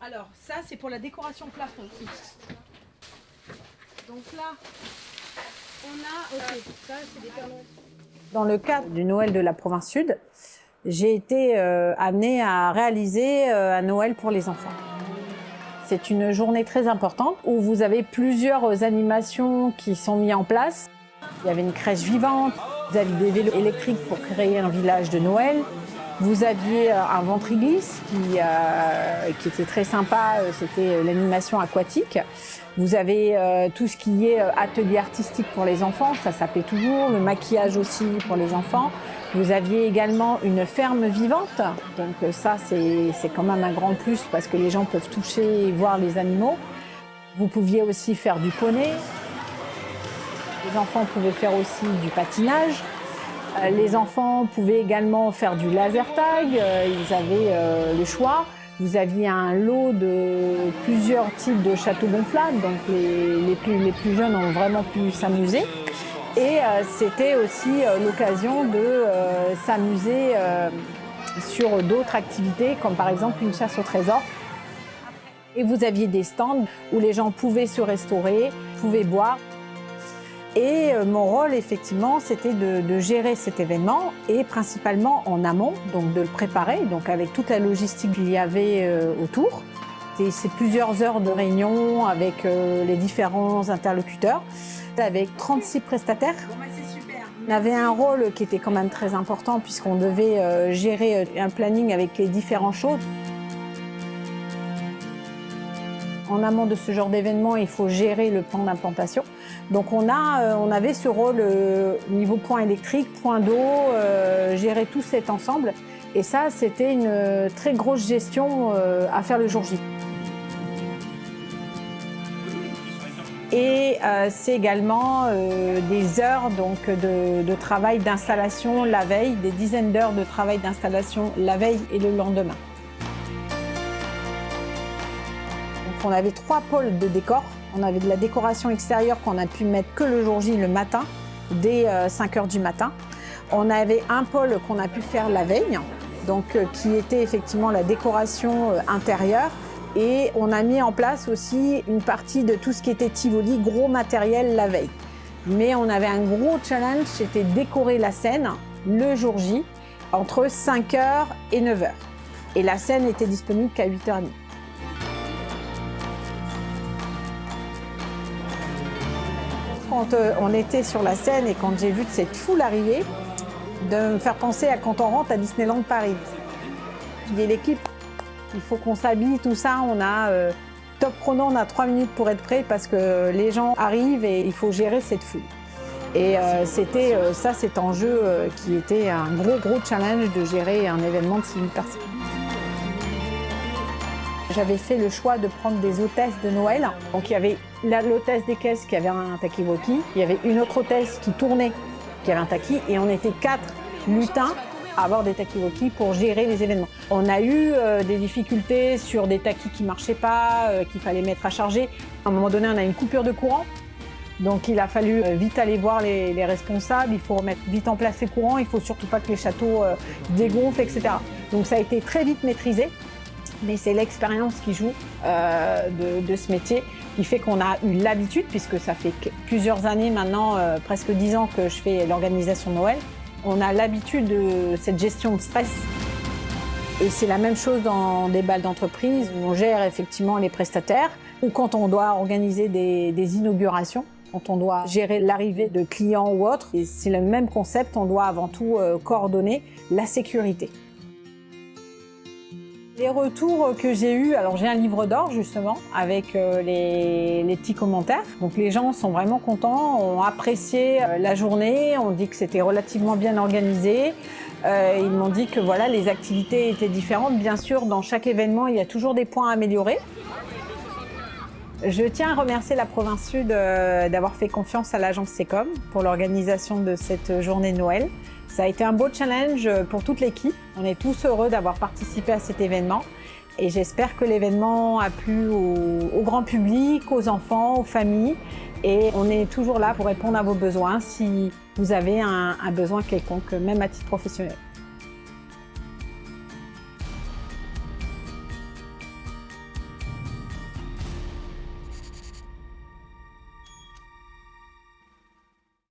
Alors, ça, c'est pour la décoration plafond. Donc là, on a... Ok, ça, c'est des Pères Noël. Dans le cadre du Noël de la province Sud, j'ai été amenée à réaliser un Noël pour les enfants. C'est une journée très importante où vous avez plusieurs animations qui sont mises en place. Il y avait une crèche vivante, vous aviez des vélos électriques pour créer un village de Noël. Vous aviez un ventriglisse qui était très sympa, c'était l'animation aquatique. Vous avez tout ce qui est atelier artistique pour les enfants, ça s'appelait toujours, le maquillage aussi pour les enfants. Vous aviez également une ferme vivante, donc ça c'est quand même un grand plus parce que les gens peuvent toucher et voir les animaux. Vous pouviez aussi faire du poney. Les enfants pouvaient faire aussi du patinage. Les enfants pouvaient également faire du laser tag, ils avaient le choix. Vous aviez un lot de plusieurs types de châteaux gonflables, donc les plus jeunes ont vraiment pu s'amuser. Et c'était aussi l'occasion de s'amuser sur d'autres activités, comme par exemple une chasse au trésor. Et vous aviez des stands où les gens pouvaient se restaurer, pouvaient boire. Et mon rôle, effectivement, c'était de gérer cet événement et principalement en amont, donc de le préparer, donc avec toute la logistique qu'il y avait autour. C'est plusieurs heures de réunion avec les différents interlocuteurs, avec 36 prestataires. On avait un rôle qui était quand même très important puisqu'on devait gérer un planning avec les différentes choses. En amont de ce genre d'événement, il faut gérer le plan d'implantation. Donc on avait ce rôle niveau point électrique, point d'eau, gérer tout cet ensemble. Et ça, c'était une très grosse gestion à faire le jour J. Et c'est également des heures donc, de travail d'installation la veille, des dizaines d'heures de travail d'installation la veille et le lendemain. On avait 3 pôles de décor. On avait de la décoration extérieure qu'on a pu mettre que le jour J le matin, dès 5 h du matin. On avait un pôle qu'on a pu faire la veille, donc qui était effectivement la décoration intérieure. Et on a mis en place aussi une partie de tout ce qui était Tivoli, gros matériel la veille. Mais on avait un gros challenge, c'était décorer la scène le jour J entre 5 h et 9 h. Et la scène était disponible qu'à 8 h 30. Quand on était sur la scène et quand j'ai vu cette foule arriver, de me faire penser à quand on rentre à Disneyland Paris. Je dis l'équipe, il faut qu'on s'habille, tout ça, on a top chrono, on a 3 minutes pour être prêt parce que les gens arrivent et il faut gérer cette foule. Et c'était ça, cet enjeu qui était un gros challenge de gérer un événement de 6 000 personnes. J'avais fait le choix de prendre des hôtesses de Noël. Donc il y avait l'hôtesse des caisses qui avait un talkie-walkie, il y avait une autre hôtesse qui tournait, qui avait un talkie, et on était 4 lutins à avoir des talkie-walkie pour gérer les événements. On a eu des difficultés sur des talkies qui ne marchaient pas, qu'il fallait mettre à charger. À un moment donné, on a une coupure de courant. Donc il a fallu vite aller voir les responsables, il faut remettre vite en place les courants, il ne faut surtout pas que les châteaux dégonflent, etc. Donc ça a été très vite maîtrisé. Mais c'est l'expérience qui joue de ce métier qui fait qu'on a eu l'habitude, puisque ça fait plusieurs années maintenant, presque 10 ans que je fais l'organisation de Noël. On a l'habitude de cette gestion de stress. Et c'est la même chose dans des balles d'entreprise où on gère effectivement les prestataires ou quand on doit organiser des inaugurations, quand on doit gérer l'arrivée de clients ou autres. Et c'est le même concept, on doit avant tout coordonner la sécurité. Les retours que j'ai eus, alors j'ai un livre d'or justement avec les petits commentaires. Donc les gens sont vraiment contents, ont apprécié la journée, on dit que c'était relativement bien organisé. Ils m'ont dit que voilà, les activités étaient différentes. Bien sûr, dans chaque événement, il y a toujours des points à améliorer. Je tiens à remercier la province Sud d'avoir fait confiance à l'agence SECOM pour l'organisation de cette journée de Noël. Ça a été un beau challenge pour toute l'équipe. On est tous heureux d'avoir participé à cet événement et j'espère que l'événement a plu au grand public, aux enfants, aux familles et on est toujours là pour répondre à vos besoins si vous avez un besoin quelconque, même à titre professionnel.